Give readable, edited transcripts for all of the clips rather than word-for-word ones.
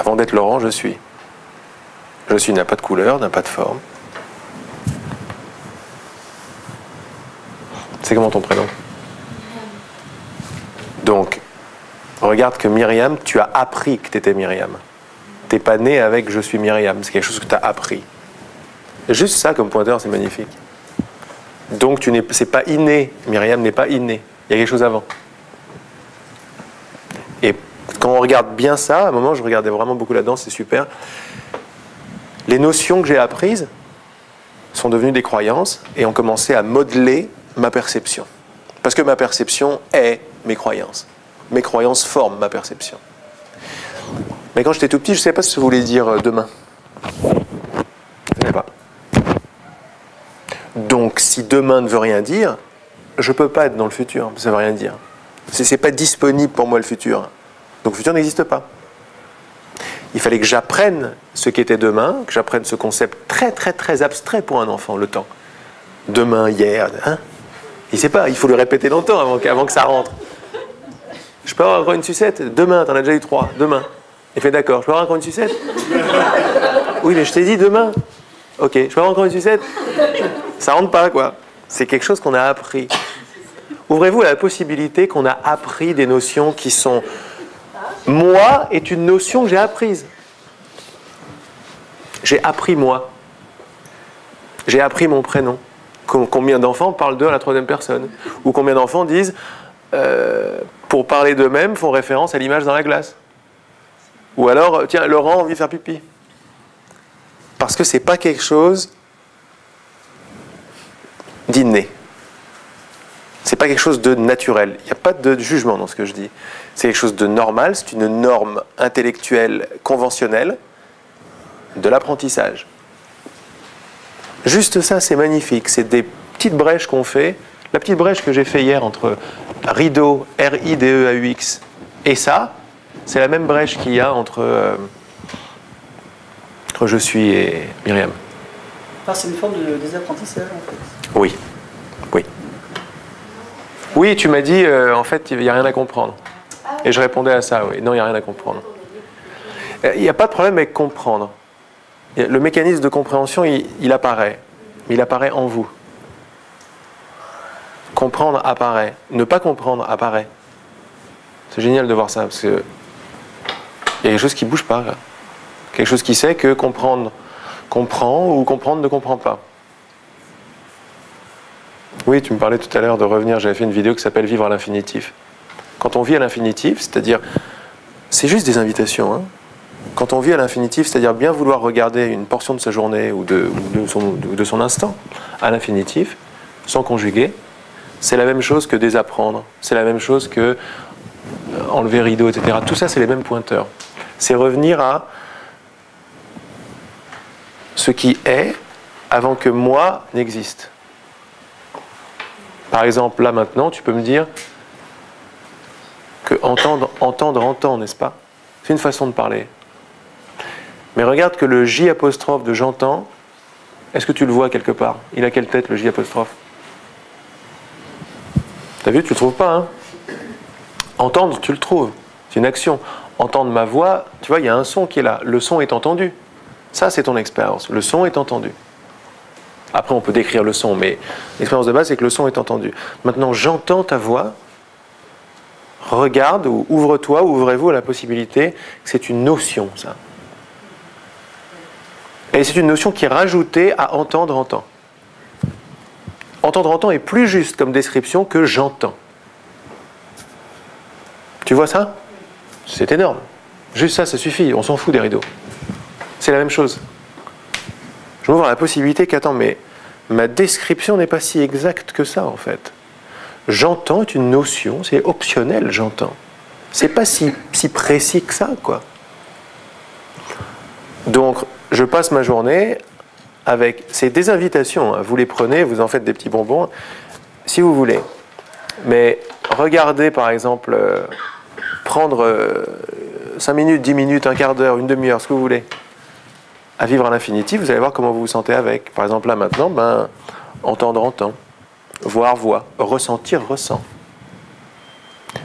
Avant d'être Laurent, je suis. Je suis n'a pas de couleur, n'a pas de forme. C'est comment ton prénom? Donc, regarde que Myriam, tu as appris que tu étais Myriam. Tu n'es pas né avec je suis Myriam, c'est quelque chose que tu as appris. Juste ça comme pointeur, c'est magnifique. Donc, c'est pas inné, Myriam n'est pas innée. Il y a quelque chose avant. Et quand on regarde bien ça, à un moment, je regardais vraiment beaucoup là-dedans, c'est super. Les notions que j'ai apprises sont devenues des croyances et ont commencé à modeler ma perception. Parce que ma perception est mes croyances. Mes croyances forment ma perception. Mais quand j'étais tout petit, je ne savais pas ce que ça voulait dire demain. Je ne savais pas. Donc, si demain ne veut rien dire, je ne peux pas être dans le futur. Ça ne veut rien dire. Ce n'est pas disponible pour moi le futur. Donc, le futur n'existe pas. Il fallait que j'apprenne ce qu'était demain, que j'apprenne ce concept très, très, très abstrait pour un enfant, le temps. Demain, hier, hein? Il ne sait pas, il faut le répéter longtemps avant que ça rentre. Je peux avoir encore une sucette? Demain, t'en as déjà eu 3. Demain. Il fait d'accord, je peux avoir encore une sucette? Oui, mais je t'ai dit demain. Ok, je peux avoir encore une sucette? Ça rentre pas, quoi. C'est quelque chose qu'on a appris. Ouvrez-vous à la possibilité qu'on a appris des notions qui sont... Moi est une notion que j'ai apprise. J'ai appris moi. J'ai appris mon prénom. Combien d'enfants parlent d'eux à la troisième personne? Ou combien d'enfants disent, pour parler d'eux-mêmes, font référence à l'image dans la glace? Ou alors, tiens, Laurent a envie de faire pipi. Parce que ce n'est pas quelque chose d'inné. Ce n'est pas quelque chose de naturel. Il n'y a pas de jugement dans ce que je dis. C'est quelque chose de normal, c'est une norme intellectuelle conventionnelle de l'apprentissage. Juste ça, c'est magnifique. C'est des petites brèches qu'on fait. La petite brèche que j'ai fait hier entre rideau, R-I-D-E-A-U-X, et ça, c'est la même brèche qu'il y a entre je suis et Myriam. Ah, c'est une forme de désapprentissage, en fait. Oui. Oui. Oui, tu m'as dit, en fait, il n'y a rien à comprendre. Et je répondais à ça, oui. Non, il n'y a rien à comprendre. Il n'y a pas de problème avec comprendre. Le mécanisme de compréhension, il apparaît. Mais il apparaît en vous. Comprendre apparaît. Ne pas comprendre apparaît. C'est génial de voir ça, parce que il y a quelque chose qui ne bouge pas. Là. Quelque chose qui sait que comprendre comprend ou comprendre ne comprend pas. Oui, tu me parlais tout à l'heure de revenir, j'avais fait une vidéo qui s'appelle « Vivre à l'infinitif ». Quand on vit à l'infinitif, c'est-à-dire, c'est juste des invitations, hein. Quand on vit à l'infinitif, c'est-à-dire bien vouloir regarder une portion de sa journée ou de son instant à l'infinitif, sans conjuguer, c'est la même chose que désapprendre, c'est la même chose que enlever rideau, etc. Tout ça, c'est les mêmes pointeurs. C'est revenir à ce qui est avant que moi n'existe. Par exemple, là maintenant, tu peux me dire que entendre, n'est-ce pas? C'est une façon de parler. Mais regarde que le J apostrophe de j'entends, est-ce que tu le vois quelque part? Il a quelle tête, le J apostrophe? T'as vu, tu le trouves pas, hein? Entendre, tu le trouves. C'est une action. Entendre ma voix, tu vois, il y a un son qui est là. Le son est entendu. Ça, c'est ton expérience. Le son est entendu. Après, on peut décrire le son, mais l'expérience de base, c'est que le son est entendu. Maintenant, j'entends ta voix. Regarde ou ouvre-toi, ouvrez-vous à la possibilité que c'est une notion, ça. Et c'est une notion qui est rajoutée à entendre, entend. Entendre, entend est plus juste comme description que j'entends. Tu vois ça? C'est énorme. Juste ça, ça suffit. On s'en fout des rideaux. C'est la même chose. Je m'ouvre à la possibilité qu'attends, mais ma description n'est pas si exacte que ça, en fait. J'entends est une notion, c'est optionnel, j'entends. C'est pas si précis que ça, quoi. Donc, je passe ma journée avec... C'est des invitations, hein. Vous les prenez, vous en faites des petits bonbons, si vous voulez. Mais regardez, par exemple, prendre 5 minutes, 10 minutes, un quart d'heure, une demi-heure, ce que vous voulez, à vivre à l'infinitif, vous allez voir comment vous vous sentez avec. Par exemple, là, maintenant, entendre, entend. Voir, voit. Ressentir, ressent.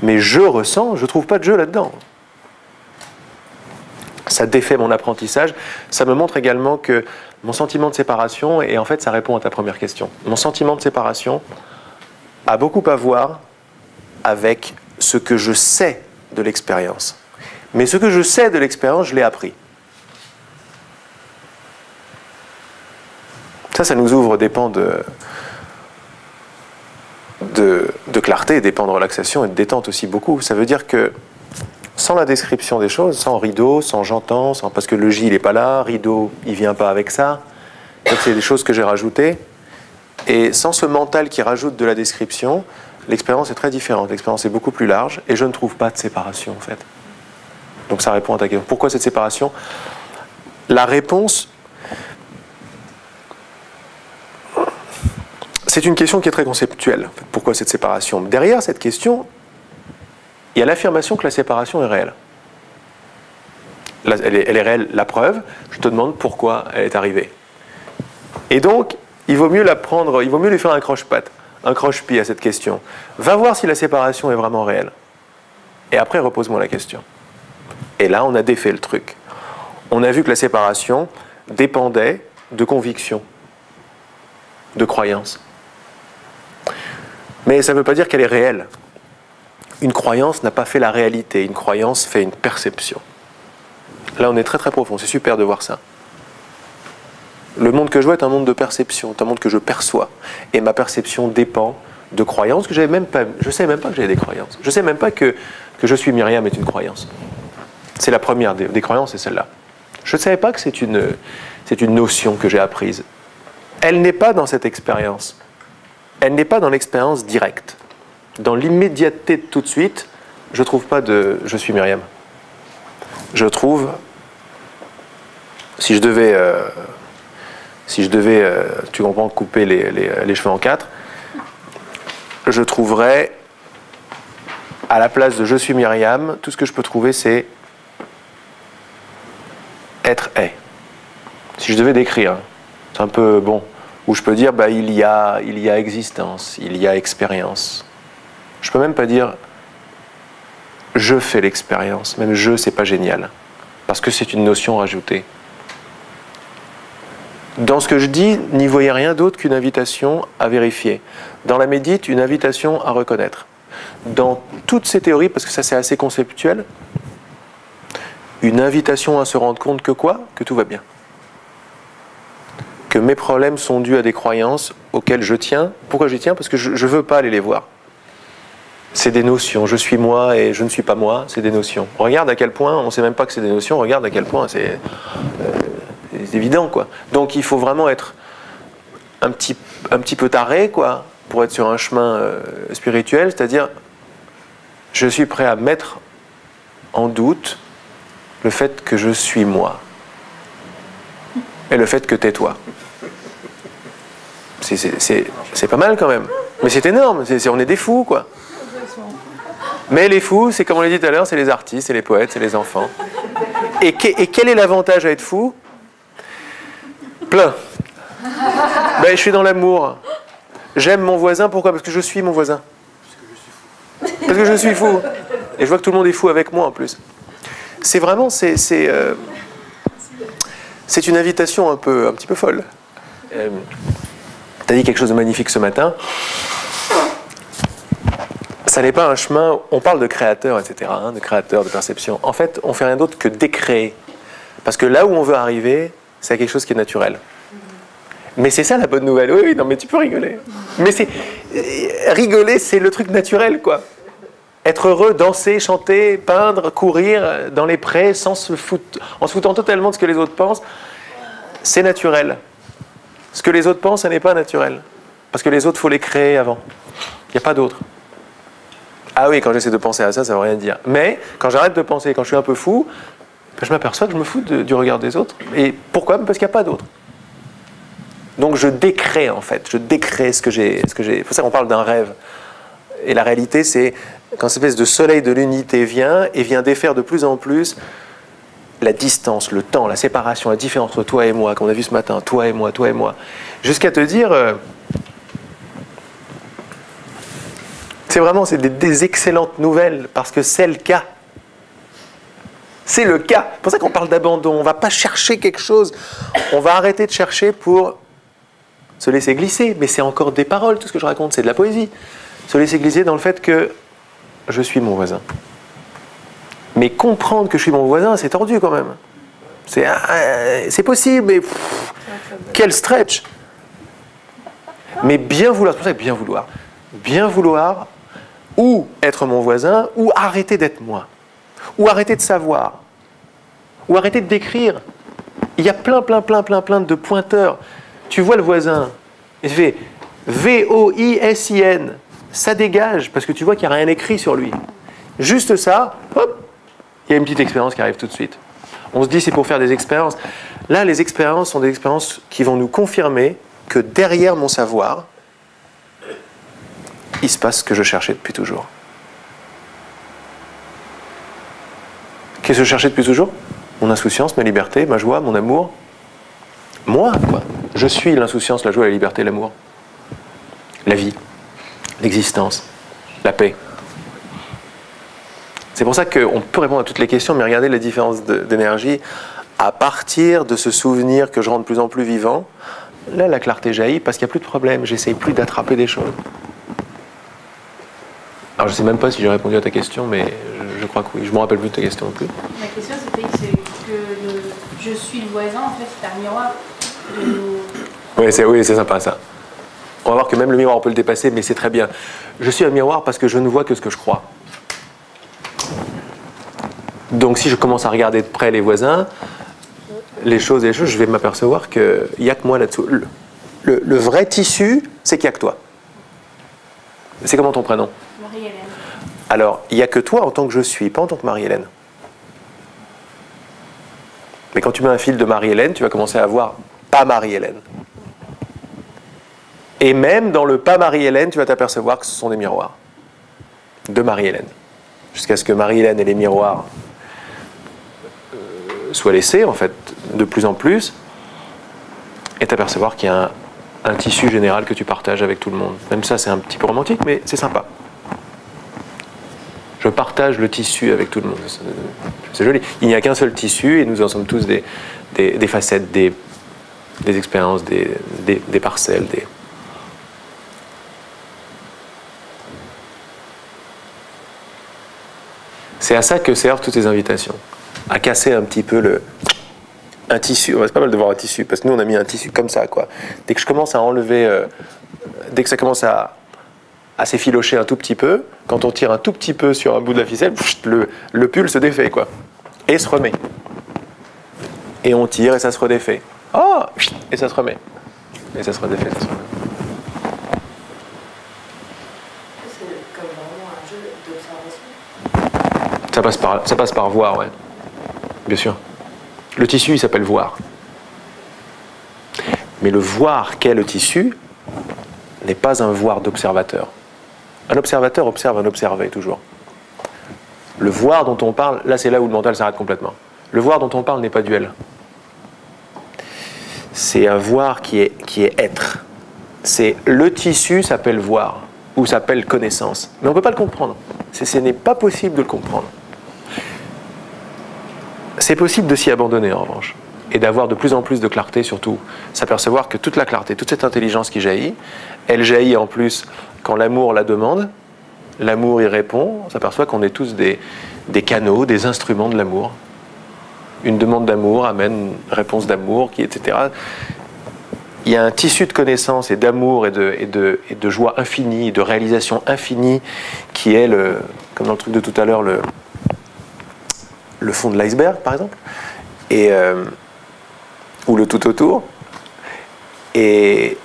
Mais je ressens, je ne trouve pas de jeu là-dedans. ça défait mon apprentissage. Ça me montre également que mon sentiment de séparation, et en fait ça répond à ta première question, mon sentiment de séparation a beaucoup à voir avec ce que je sais de l'expérience. Mais ce que je sais de l'expérience, je l'ai appris. Ça nous ouvre des pans de clarté, des pans de relaxation et de détente aussi beaucoup. Ça veut dire que sans la description des choses, sans rideau, sans j'entends, parce que le J il n'est pas là, rideau il ne vient pas avec ça, donc c'est des choses que j'ai rajoutées, et sans ce mental qui rajoute de la description, l'expérience est très différente, l'expérience est beaucoup plus large, et je ne trouve pas de séparation en fait. Donc ça répond à ta question. Pourquoi cette séparation? La réponse, c'est une question qui est très conceptuelle. Pourquoi cette séparation? Derrière cette question, il y a l'affirmation que la séparation est réelle. Elle est réelle, la preuve. Je te demande pourquoi elle est arrivée. Et donc, il vaut mieux la prendre, il vaut mieux lui faire un croche-patte, un croche-pied à cette question. Va voir si la séparation est vraiment réelle. Et après, repose-moi la question. Et là, on a défait le truc. On a vu que la séparation dépendait de conviction, de croyance. Mais ça ne veut pas dire qu'elle est réelle. Une croyance n'a pas fait la réalité. Une croyance fait une perception. Là, on est très très profond. C'est super de voir ça. Le monde que je vois est un monde de perception. C'est un monde que je perçois. Et ma perception dépend de croyances que j'avais même pas. Je ne savais même pas que j'avais des croyances. Je ne sais même pas que je suis Myriam est une croyance. C'est la première des croyances, c'est celle-là. Je ne savais pas que c'est une notion que j'ai apprise. Elle n'est pas dans cette expérience. Elle n'est pas dans l'expérience directe. Dans l'immédiateté de tout de suite, je ne trouve pas de « je suis Myriam ». Je trouve, si je devais, tu comprends, couper les cheveux en quatre, je trouverais, à la place de « je suis Myriam », tout ce que je peux trouver, c'est « être est ». Si je devais décrire, c'est un peu bon. Où je peux dire, il y a existence, il y a expérience. Je ne peux même pas dire, je fais l'expérience. Même je, c'est pas génial. Parce que c'est une notion rajoutée. Dans ce que je dis, n'y voyez rien d'autre qu'une invitation à vérifier. Dans la médite, une invitation à reconnaître. Dans toutes ces théories, parce que ça c'est assez conceptuel, une invitation à se rendre compte que quoi? Que tout va bien. Que mes problèmes sont dus à des croyances auxquelles je tiens. Pourquoi j'y tiens? Parce que je ne veux pas aller les voir. C'est des notions. Je suis moi et je ne suis pas moi. C'est des notions. Regarde à quel point, on ne sait même pas que c'est des notions, regarde à quel point c'est évident, quoi. Donc il faut vraiment être un petit peu taré, quoi, pour être sur un chemin spirituel, c'est-à-dire je suis prêt à mettre en doute le fait que je suis moi et le fait que t'es toi. C'est pas mal quand même. Mais c'est énorme, on est des fous, quoi. Mais les fous, c'est comme on l'a dit tout à l'heure, c'est les artistes, c'est les poètes, c'est les enfants. Et quel est l'avantage à être fou? Plein. Je suis dans l'amour. J'aime mon voisin, pourquoi? Parce que je suis mon voisin. Parce que je suis fou. Et je vois que tout le monde est fou avec moi en plus. C'est vraiment, c'est une invitation un petit peu folle. Tu as dit quelque chose de magnifique ce matin. Ça n'est pas un chemin, on parle de créateur, etc., de créateur, de perception. En fait, on ne fait rien d'autre que décréer. Parce que là où on veut arriver, c'est quelque chose qui est naturel. Mais c'est ça la bonne nouvelle. Oui, non, mais tu peux rigoler. Mais rigoler, c'est le truc naturel, quoi. Être heureux, danser, chanter, peindre, courir dans les prés en se foutant totalement de ce que les autres pensent, c'est naturel. Ce que les autres pensent, ça n'est pas naturel. Parce que les autres, il faut les créer avant. Il n'y a pas d'autre. Ah oui, quand j'essaie de penser à ça, ça ne veut rien dire. Mais quand j'arrête de penser, quand je suis un peu fou, je m'aperçois que je me fous du regard des autres. Et pourquoi? Parce qu'il n'y a pas d'autre. Donc je décrée, en fait. Je décrée ce que j'ai. C'est pour ça qu'on parle d'un rêve. Et la réalité, c'est quand cette espèce de soleil de l'unité vient défaire de plus en plus la distance, le temps, la séparation, la différence entre toi et moi, comme on a vu ce matin, toi et moi, jusqu'à te dire, c'est des excellentes nouvelles, parce que c'est le cas. C'est le cas. C'est pour ça qu'on parle d'abandon. On ne va pas chercher quelque chose. On va arrêter de chercher pour se laisser glisser. Mais c'est encore des paroles, tout ce que je raconte, c'est de la poésie. Se laisser glisser dans le fait que je suis mon voisin. Mais comprendre que je suis mon voisin, c'est tordu quand même. C'est possible, mais quel stretch. Mais bien vouloir, c'est pour ça que bien vouloir. Bien vouloir, ou être mon voisin, ou arrêter d'être moi. Ou arrêter de savoir. Ou arrêter de décrire. Il y a plein de pointeurs. Tu vois le voisin, il fait V-O-I-S-I-N. Ça dégage, parce que tu vois qu'il n'y a rien écrit sur lui. Juste ça, hop, il y a une petite expérience qui arrive tout de suite. On se dit c'est pour faire des expériences. Là, les expériences sont des expériences qui vont nous confirmer que derrière mon savoir, il se passe ce que je cherchais depuis toujours. Qu'est-ce que je cherchais depuis toujours? Mon insouciance, ma liberté, ma joie, mon amour. Moi, quoi. Je suis l'insouciance, la joie, la liberté, l'amour. La vie, l'existence, la paix. C'est pour ça qu'on peut répondre à toutes les questions, mais regardez la différence d'énergie à partir de ce souvenir que je rends de plus en plus vivant. Là, la clarté jaillit parce qu'il n'y a plus de problème. J'essaye plus d'attraper des choses. Alors, je ne sais même pas si j'ai répondu à ta question, mais je crois que oui. Je ne me rappelle plus de ta question non plus. Ma question, c'était que je suis le voisin, en fait, c'est un miroir de nos... Oui, c'est sympa ça. On va voir que même le miroir, on peut le dépasser, mais c'est très bien. Je suis un miroir parce que je ne vois que ce que je crois. Donc, si je commence à regarder de près les voisins, les choses, je vais m'apercevoir qu'il n'y a que moi là-dessous. Le vrai tissu, c'est qu'il n'y a que toi. C'est comment ton prénom? Marie-Hélène. Alors, il n'y a que toi en tant que je suis, pas en tant que Marie-Hélène. Mais quand tu mets un fil de Marie-Hélène, tu vas commencer à voir pas Marie-Hélène. Et même dans le pas Marie-Hélène, tu vas t'apercevoir que ce sont des miroirs de Marie-Hélène. Jusqu'à ce que Marie-Hélène et les miroirs soient laissés, en fait, de plus en plus, et t'apercevoir qu'il y a un tissu général que tu partages avec tout le monde. Même ça, c'est un petit peu romantique, mais c'est sympa. Je partage le tissu avec tout le monde. C'est joli. Il n'y a qu'un seul tissu, et nous en sommes tous des facettes, des expériences, des parcelles, C'est à ça que servent toutes ces invitations. À casser un petit peu un tissu. C'est pas mal de voir un tissu, parce que nous, on a mis un tissu comme ça, quoi. Dès que je commence à enlever... dès que ça commence à s'effilocher un tout petit peu, quand on tire un tout petit peu sur un bout de la ficelle, le pull se défait, quoi. Et se remet. Et on tire et ça se redéfait. Oh, et ça se remet. Et ça se redéfait, ça se remet. C'est comme vraiment un jeu d'observation. Ça passe par voir, ouais. Bien sûr. Le tissu, il s'appelle voir. Mais le voir qu'est le tissu n'est pas un voir d'observateur. Un observateur observe un observé, toujours. Le voir dont on parle, là c'est là où le mental s'arrête complètement. Le voir dont on parle n'est pas duel. C'est un voir qui est être. C'est le tissu s'appelle voir, ou s'appelle connaissance. Mais on ne peut pas le comprendre. Ce n'est pas possible de le comprendre. C'est possible de s'y abandonner, en revanche. Et d'avoir de plus en plus de clarté, surtout. S'apercevoir que toute la clarté, toute cette intelligence qui jaillit, elle jaillit en plus quand l'amour la demande. L'amour y répond. On s'aperçoit qu'on est tous des canaux, des instruments de l'amour. Une demande d'amour amène une réponse d'amour, etc. Il y a un tissu de connaissance et d'amour et de joie infinie, de réalisation infinie, qui est, comme dans le truc de tout à l'heure, le fond de l'iceberg, par exemple, ou le tout autour. Et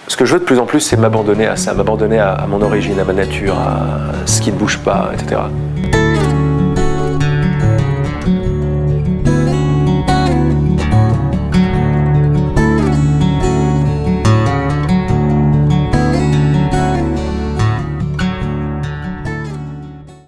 ce que je veux de plus en plus, c'est m'abandonner à ça, m'abandonner à mon origine, à ma nature, à ce qui ne bouge pas, etc.